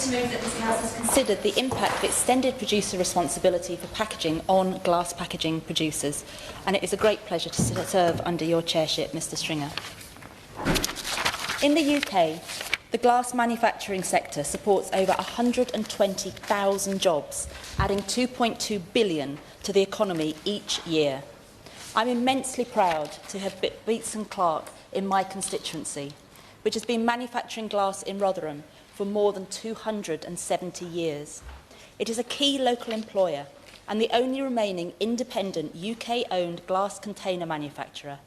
to move that this House has considered the impact of extended producer responsibility for packaging on glass packaging producers, and it is a great pleasure to serve under your chairship, Mr Stringer. In the UK, the glass manufacturing sector supports over 120,000 jobs, adding 2.2 billion to the economy each year. I'm immensely proud to have Beats & Clark in my constituency, which has been manufacturing glass in Rotherham for more than 270 years. It is a key local employer and the only remaining independent UK-owned glass container manufacturer.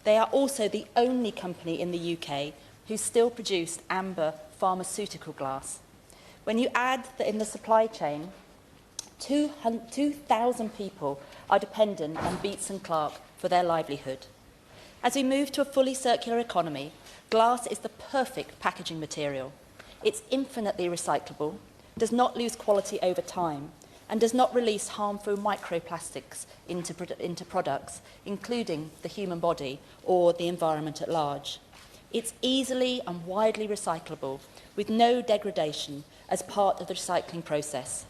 They are also the only company in the UK who still produce amber pharmaceutical glass. When you add that in the supply chain, 2,000 people are dependent on Beats & Clark for their livelihood. As we move to a fully circular economy, glass is the perfect packaging material. It's infinitely recyclable, does not lose quality over time, and does not release harmful microplastics into products, including the human body or the environment at large. It's easily and widely recyclable, with no degradation as part of the recycling process.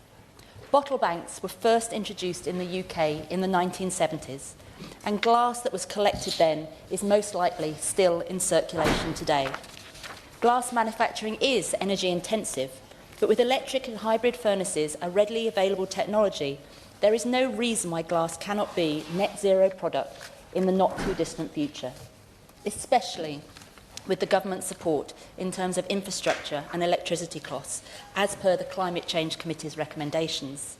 Bottle banks were first introduced in the UK in the 1970s, and glass that was collected then is most likely still in circulation today. Glass manufacturing is energy intensive, but with electric and hybrid furnaces a readily available technology, there is no reason why glass cannot be net zero product in the not too distant future, especially with the government support in terms of infrastructure and electricity costs, as per the Climate Change Committee's recommendations.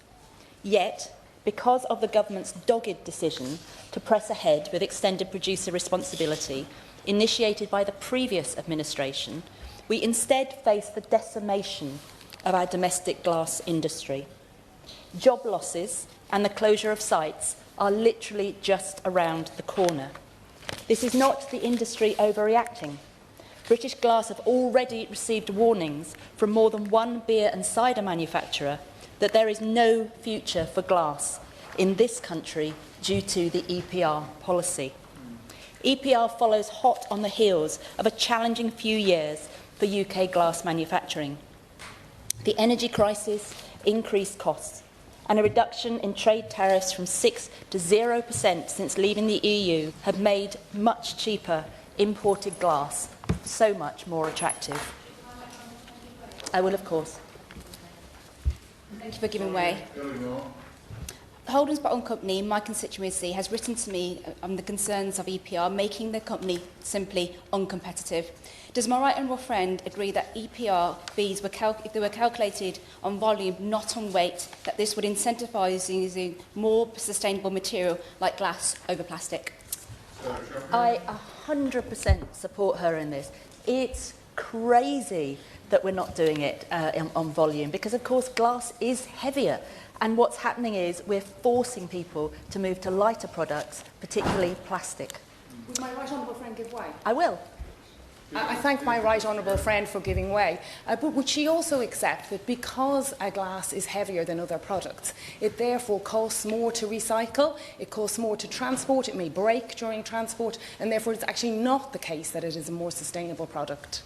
Yet, because of the government's dogged decision to press ahead with extended producer responsibility initiated by the previous administration, we instead face the decimation of our domestic glass industry. Job losses and the closure of sites are literally just around the corner. This is not the industry overreacting. British Glass have already received warnings from more than one beer and cider manufacturer that there is no future for glass in this country due to the EPR policy. EPR follows hot on the heels of a challenging few years for UK glass manufacturing. The energy crisis, increased costs, and a reduction in trade tariffs from 6% to 0% since leaving the EU have made much cheaper imported glass so much more attractive. I will, of course. Thank you for giving way. Holden's Bottle Company, my constituency, has written to me on the concerns of EPR, making the company simply uncompetitive. Does my right honourable friend agree that EPR fees, if they were calculated on volume, not on weight, that this would incentivise using more sustainable material like glass over plastic? I 100% support her in this. It's crazy that we're not doing it on volume, because of course glass is heavier, and what's happening is we're forcing people to move to lighter products, particularly plastic. Would my right honourable friend give way? I will. I thank my right honourable friend for giving way, but would she also accept that because a glass is heavier than other products, it therefore costs more to recycle, it costs more to transport, it may break during transport, and therefore it's actually not the case that it is a more sustainable product?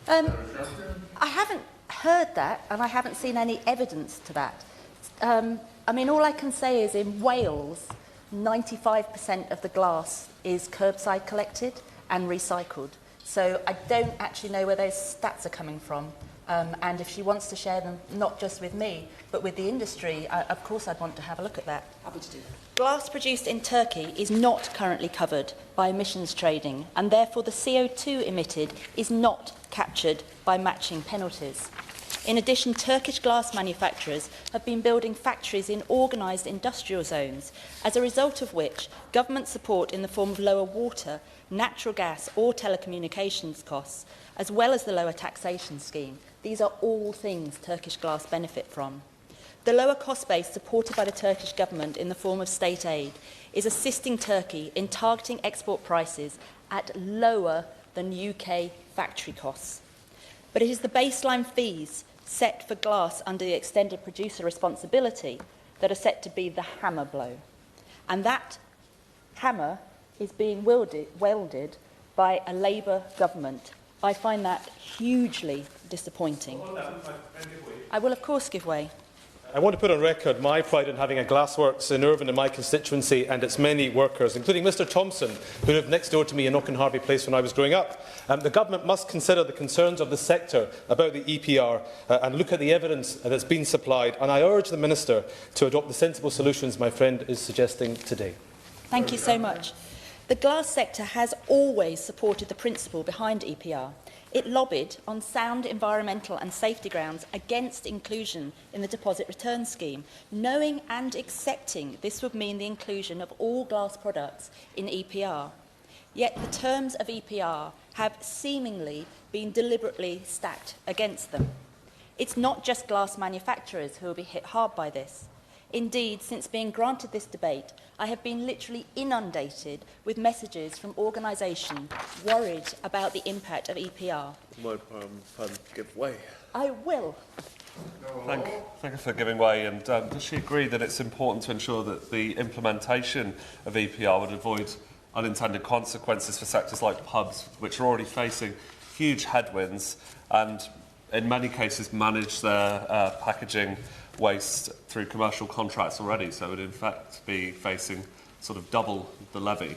I haven't heard that, and I haven't seen any evidence to that. I mean, all I can say is in Wales, 95% of the glass is curbside collected and recycled. So I don't actually know where those stats are coming from. And if she wants to share them, not just with me, but with the industry, of course I'd want to have a look at that. Happy to do that. Glass produced in Turkey is not currently covered by emissions trading, and therefore the CO2 emitted is not captured by matching penalties. In addition, Turkish glass manufacturers have been building factories in organised industrial zones, as a result of which government support in the form of lower water, natural gas or telecommunications costs, as well as the lower taxation scheme. These are all things Turkish glass benefit from. The lower cost base supported by the Turkish government in the form of state aid is assisting Turkey in targeting export prices at lower than UK factory costs. But it is the baseline fees set for glass under the extended producer responsibility that are set to be the hammer blow. And that hammer is being wielded by a Labour government. I find that hugely disappointing. I will, of course, give way. I want to put on record my pride in having a glassworks in Irvine in my constituency and its many workers, including Mr Thompson, who lived next door to me in Auchenharvey Place when I was growing up. The Government must consider the concerns of the sector about the EPR and look at the evidence that's been supplied, and I urge the Minister to adopt the sensible solutions my friend is suggesting today. Thank you so much. The glass sector has always supported the principle behind EPR. It lobbied on sound environmental and safety grounds against inclusion in the deposit return scheme, knowing and accepting this would mean the inclusion of all glass products in EPR. Yet the terms of EPR have seemingly been deliberately stacked against them. It's not just glass manufacturers who will be hit hard by this. Indeed, since being granted this debate, I have been literally inundated with messages from organisations worried about the impact of EPR. Give way. I will. Thank you for giving way. And does she agree that it's important to ensure that the implementation of EPR would avoid unintended consequences for sectors like pubs, which are already facing huge headwinds and in many cases manage their packaging waste through commercial contracts already, so it would in fact be facing sort of double the levy?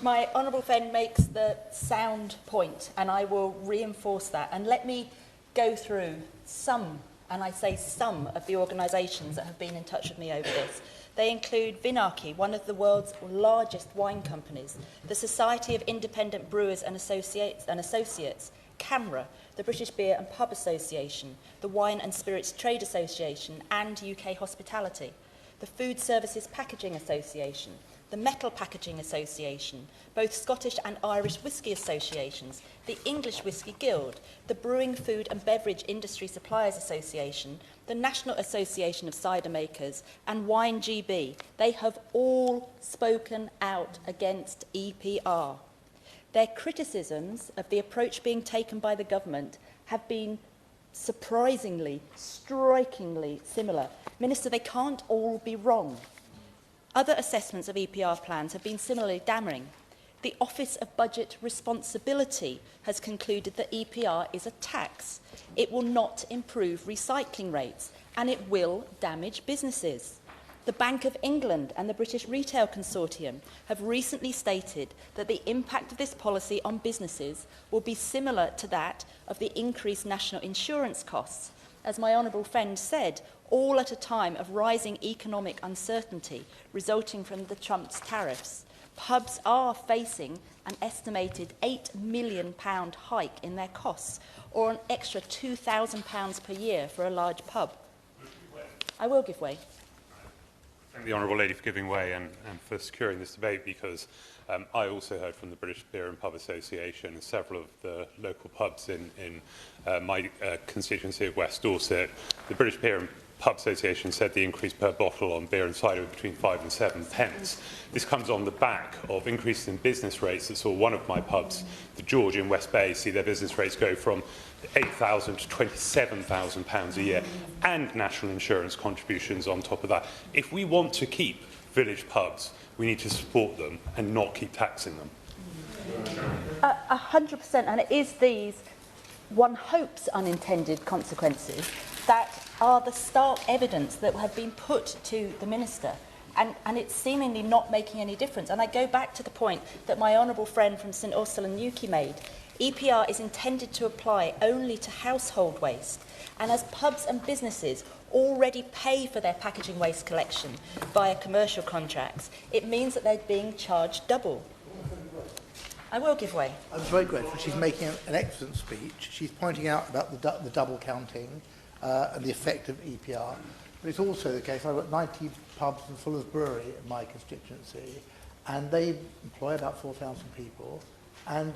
My honourable friend makes the sound point, and I will reinforce that. And let me go through some, and I say some, of the organisations that have been in touch with me over this. They include Vinarchy, one of the world's largest wine companies, the Society of Independent Brewers and Associates, CAMRA, the British Beer and Pub Association, the Wine and Spirits Trade Association and UK Hospitality, the Food Services Packaging Association, the Metal Packaging Association, both Scottish and Irish Whisky Associations, the English Whisky Guild, the Brewing, Food and Beverage Industry Suppliers Association, the National Association of Cider Makers and Wine GB. They have all spoken out against EPR. Their criticisms of the approach being taken by the government have been surprisingly, strikingly similar. Minister, they can't all be wrong. Other assessments of EPR plans have been similarly damning. The Office of Budget Responsibility has concluded that EPR is a tax. It will not improve recycling rates and it will damage businesses. The Bank of England and the British Retail Consortium have recently stated that the impact of this policy on businesses will be similar to that of the increased national insurance costs. As my honourable friend said, all at a time of rising economic uncertainty resulting from the Trump's tariffs. Pubs are facing an estimated £8 million hike in their costs, or an extra £2,000 per year for a large pub. I will give way. Thank the Honourable Lady for giving way and for securing this debate, because I also heard from the British Beer and Pub Association and several of the local pubs in my constituency of West Dorset. The British Beer and Pub Association said the increase per bottle on beer and cider was between 5 and 7 pence. This comes on the back of increases in business rates that saw one of my pubs, the George in West Bay, see their business rates go from £8,000 to £27,000 a year, and national insurance contributions on top of that. If we want to keep village pubs, we need to support them and not keep taxing them. 100%, and it is these, one hopes, unintended consequences that are the stark evidence that have been put to the Minister, and it's seemingly not making any difference. And I go back to the point that my honourable friend from St Austell and Newquay made. EPR is intended to apply only to household waste, and as pubs and businesses already pay for their packaging waste collection via commercial contracts, it means that they're being charged double. I will give way. I'm very grateful. She's making an excellent speech. She's pointing out about the double counting and the effect of EPR. But it's also the case, I've got 90 pubs and Fuller's Brewery in my constituency, and they employ about 4,000 people. And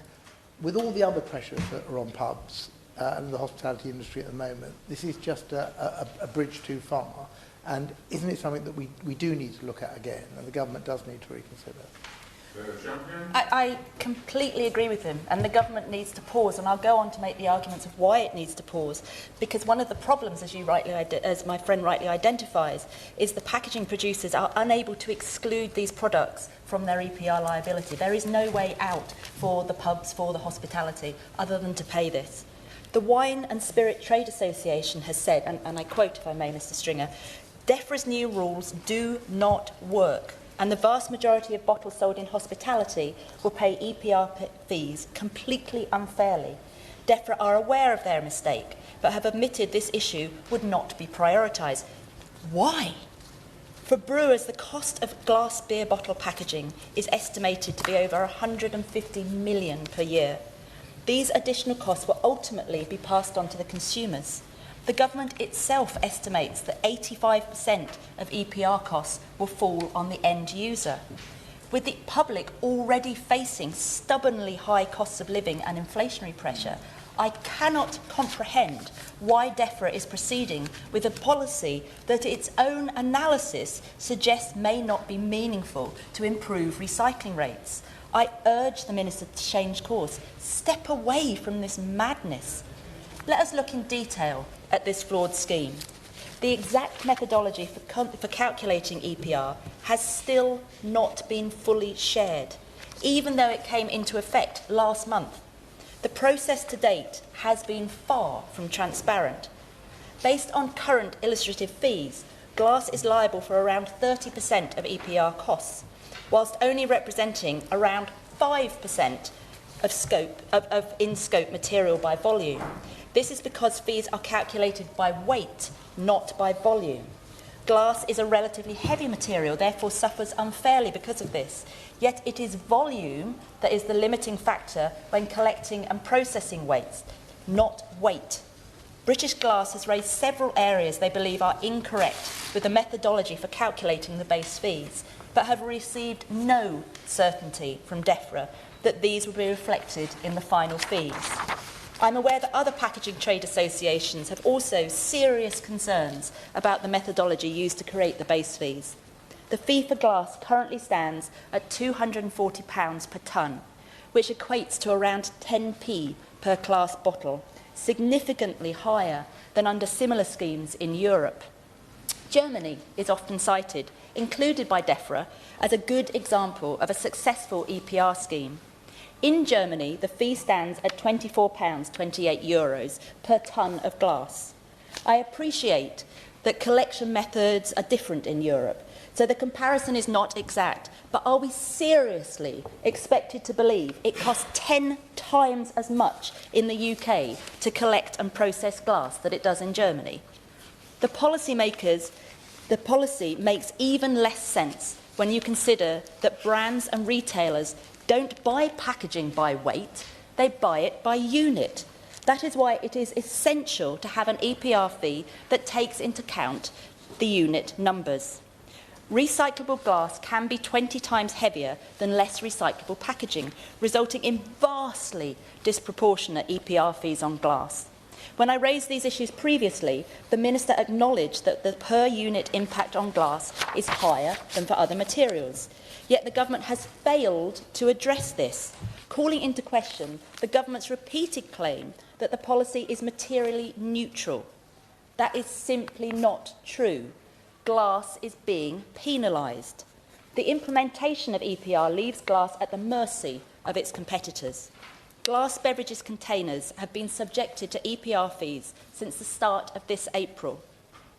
with all the other pressures that are on pubs and the hospitality industry at the moment, this is just a bridge too far. And isn't it something that we do need to look at again, and the government does need to reconsider? I completely agree with him, and the government needs to pause, and I'll go on to make the arguments of why it needs to pause, because one of the problems, as my friend rightly identifies, is the packaging producers are unable to exclude these products from their EPR liability. There is no way out for the pubs, for the hospitality, other than to pay this. The Wine and Spirit Trade Association has said, and I quote if I may, Mr Stringer, DEFRA's new rules do not work, and the vast majority of bottles sold in hospitality will pay EPR fees completely unfairly. DEFRA are aware of their mistake, but have admitted this issue would not be prioritised. Why? For brewers, the cost of glass beer bottle packaging is estimated to be over 150 million per year. These additional costs will ultimately be passed on to the consumers. The government itself estimates that 85% of EPR costs will fall on the end user. With the public already facing stubbornly high costs of living and inflationary pressure, I cannot comprehend why DEFRA is proceeding with a policy that its own analysis suggests may not be meaningful to improve recycling rates. I urge the Minister to change course. Step away from this madness. Let us look in detail at this flawed scheme. The exact methodology for calculating EPR has still not been fully shared, even though it came into effect last month. The process to date has been far from transparent. Based on current illustrative fees, glass is liable for around 30% of EPR costs, whilst only representing around 5% of in-scope material by volume. This is because fees are calculated by weight, not by volume. Glass is a relatively heavy material, therefore suffers unfairly because of this. Yet it is volume that is the limiting factor when collecting and processing waste, not weight. British Glass has raised several areas they believe are incorrect with the methodology for calculating the base fees, but have received no certainty from DEFRA that these will be reflected in the final fees. I'm aware that other packaging trade associations have also serious concerns about the methodology used to create the base fees. The fee for glass currently stands at £240 per tonne, which equates to around 10p per glass bottle, significantly higher than under similar schemes in Europe. Germany is often cited, included by DEFRA, as a good example of a successful EPR scheme. In Germany, the fee stands at €24.28 per tonne of glass. I appreciate that collection methods are different in Europe, so the comparison is not exact, but are we seriously expected to believe it costs 10 times as much in the UK to collect and process glass than it does in Germany? The policy makes even less sense when you consider that brands and retailers don't buy packaging by weight, they buy it by unit. That is why it is essential to have an EPR fee that takes into account the unit numbers. Recyclable glass can be 20 times heavier than less recyclable packaging, resulting in vastly disproportionate EPR fees on glass. When I raised these issues previously, the Minister acknowledged that the per unit impact on glass is higher than for other materials. Yet the government has failed to address this, calling into question the government's repeated claim that the policy is materially neutral. That is simply not true. Glass is being penalised. The implementation of EPR leaves glass at the mercy of its competitors. Glass beverages containers have been subjected to EPR fees since the start of this April.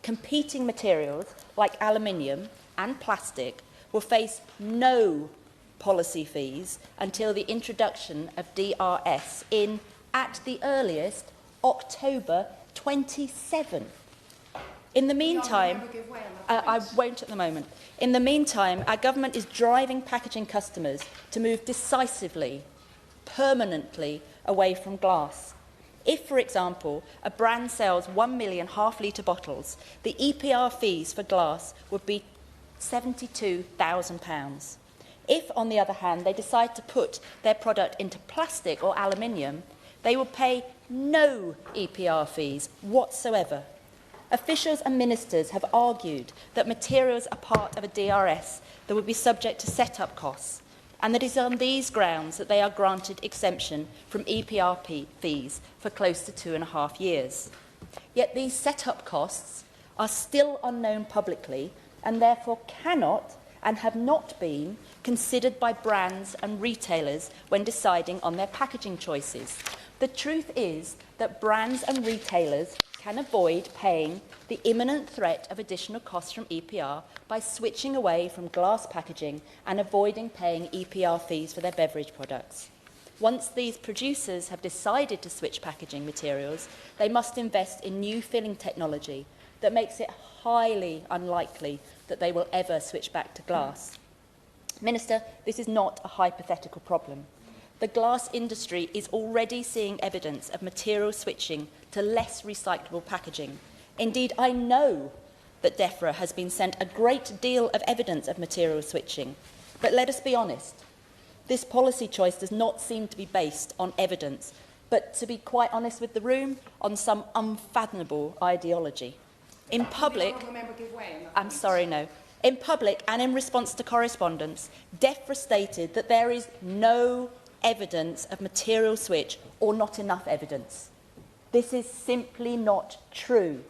Competing materials like aluminium and plastic will face no policy fees until the introduction of DRS in, at the earliest, October 27. In the meantime, I won't at the moment. In the meantime, our government is driving packaging customers to move decisively, permanently away from glass. If, for example, a brand sells 1 million half-litre bottles, the EPR fees for glass would be £72,000. If, on the other hand, they decide to put their product into plastic or aluminium, they will pay no EPR fees whatsoever. Officials and ministers have argued that materials are part of a DRS that would be subject to set-up costs, and that it is on these grounds that they are granted exemption from EPR fees for close to 2.5 years. Yet these set-up costs are still unknown publicly and therefore cannot and have not been considered by brands and retailers when deciding on their packaging choices. The truth is that brands and retailers can avoid paying the imminent threat of additional costs from EPR by switching away from glass packaging and avoiding paying EPR fees for their beverage products. Once these producers have decided to switch packaging materials, they must invest in new filling technology that makes it highly unlikely that they will ever switch back to glass. Minister, this is not a hypothetical problem. The glass industry is already seeing evidence of material switching to less recyclable packaging. Indeed, I know that DEFRA has been sent a great deal of evidence of material switching. But let us be honest, this policy choice does not seem to be based on evidence, but to be quite honest with the room, on some unfathomable ideology. In public, I'm sorry, no. In public and in response to correspondence, DEFRA stated that there is no evidence of material switch or not enough evidence. This is simply not true.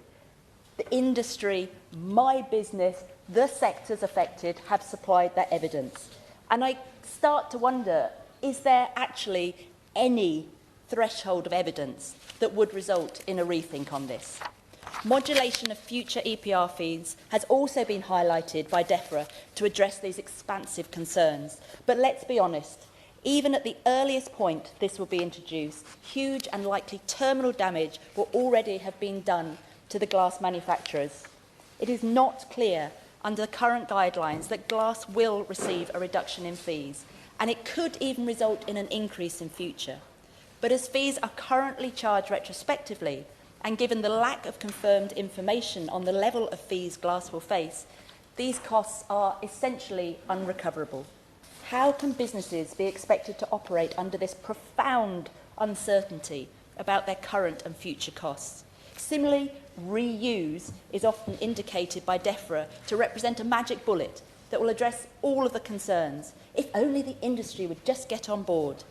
The industry, my business, the sectors affected have supplied that evidence. And I start to wonder, is there actually any threshold of evidence that would result in a rethink on this? Modulation of future EPR fees has also been highlighted by DEFRA to address these expansive concerns. But let's be honest, even at the earliest point this will be introduced, huge and likely terminal damage will already have been done to the glass manufacturers. It is not clear under the current guidelines that glass will receive a reduction in fees, and it could even result in an increase in future. But as fees are currently charged retrospectively, and given the lack of confirmed information on the level of fees glass will face, these costs are essentially unrecoverable. How can businesses be expected to operate under this profound uncertainty about their current and future costs? Similarly, reuse is often indicated by DEFRA to represent a magic bullet that will address all of the concerns, if only the industry would just get on board.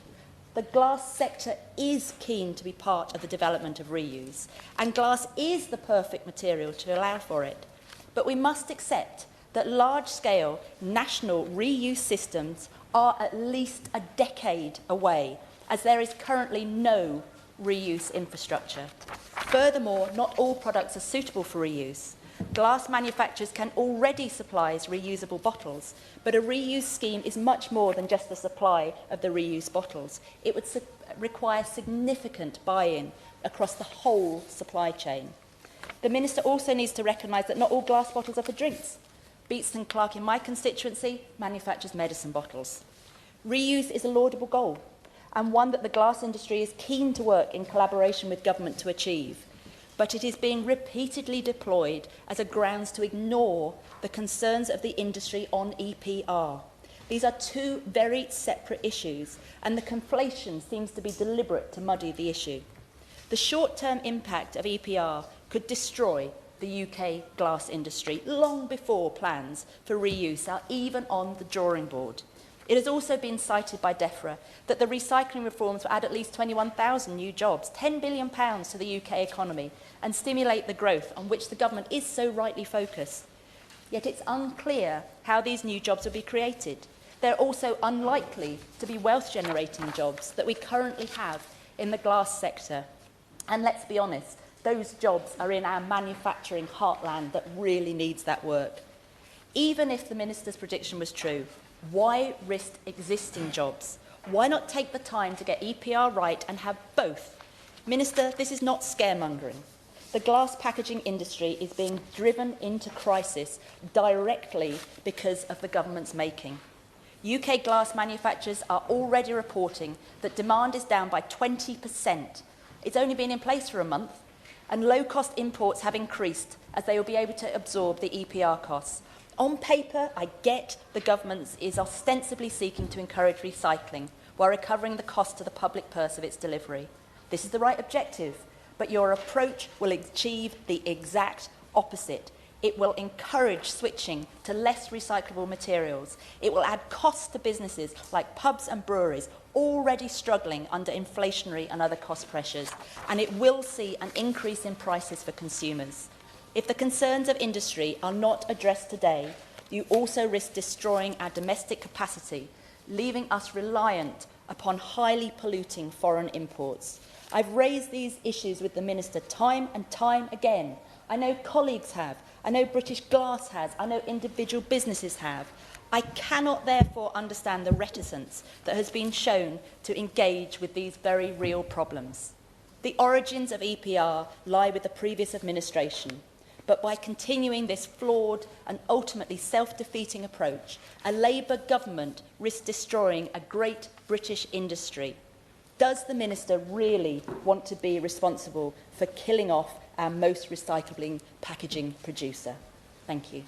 The glass sector is keen to be part of the development of reuse, and glass is the perfect material to allow for it. But we must accept that large-scale national reuse systems are at least a decade away, as there is currently no reuse infrastructure. Furthermore, not all products are suitable for reuse. Glass manufacturers can already supply reusable bottles, but a reuse scheme is much more than just the supply of the reused bottles. It would require significant buy-in across the whole supply chain. The Minister also needs to recognise that not all glass bottles are for drinks. Beatson Clark in my constituency manufactures medicine bottles. Reuse is a laudable goal, and one that the glass industry is keen to work in collaboration with government to achieve. But it is being repeatedly deployed as a grounds to ignore the concerns of the industry on EPR. These are two very separate issues, and the conflation seems to be deliberate to muddy the issue. The short-term impact of EPR could destroy the UK glass industry long before plans for reuse are even on the drawing board. It has also been cited by DEFRA that the recycling reforms will add at least 21,000 new jobs, £10 billion to the UK economy, and stimulate the growth on which the government is so rightly focused. Yet it's unclear how these new jobs will be created. They're also unlikely to be wealth-generating jobs that we currently have in the glass sector. And let's be honest, those jobs are in our manufacturing heartland that really needs that work. Even if the Minister's prediction was true, why risk existing jobs? Why not take the time to get EPR right and have both? Minister, this is not scaremongering. The glass packaging industry is being driven into crisis directly because of the government's making. UK glass manufacturers are already reporting that demand is down by 20%. It's only been in place for a month, and low-cost imports have increased as they will be able to absorb the EPR costs. On paper, I get the government is ostensibly seeking to encourage recycling while recovering the cost to the public purse of its delivery. This is the right objective, but your approach will achieve the exact opposite. It will encourage switching to less recyclable materials. It will add costs to businesses like pubs and breweries already struggling under inflationary and other cost pressures. And it will see an increase in prices for consumers. If the concerns of industry are not addressed today, you also risk destroying our domestic capacity, leaving us reliant upon highly polluting foreign imports. I've raised these issues with the Minister time and time again. I know colleagues have. I know British Glass has. I know individual businesses have. I cannot therefore understand the reticence that has been shown to engage with these very real problems. The origins of EPR lie with the previous administration, but by continuing this flawed and ultimately self-defeating approach, a Labour government risks destroying a great British industry. Does the Minister really want to be responsible for killing off our most recycling packaging producer? Thank you.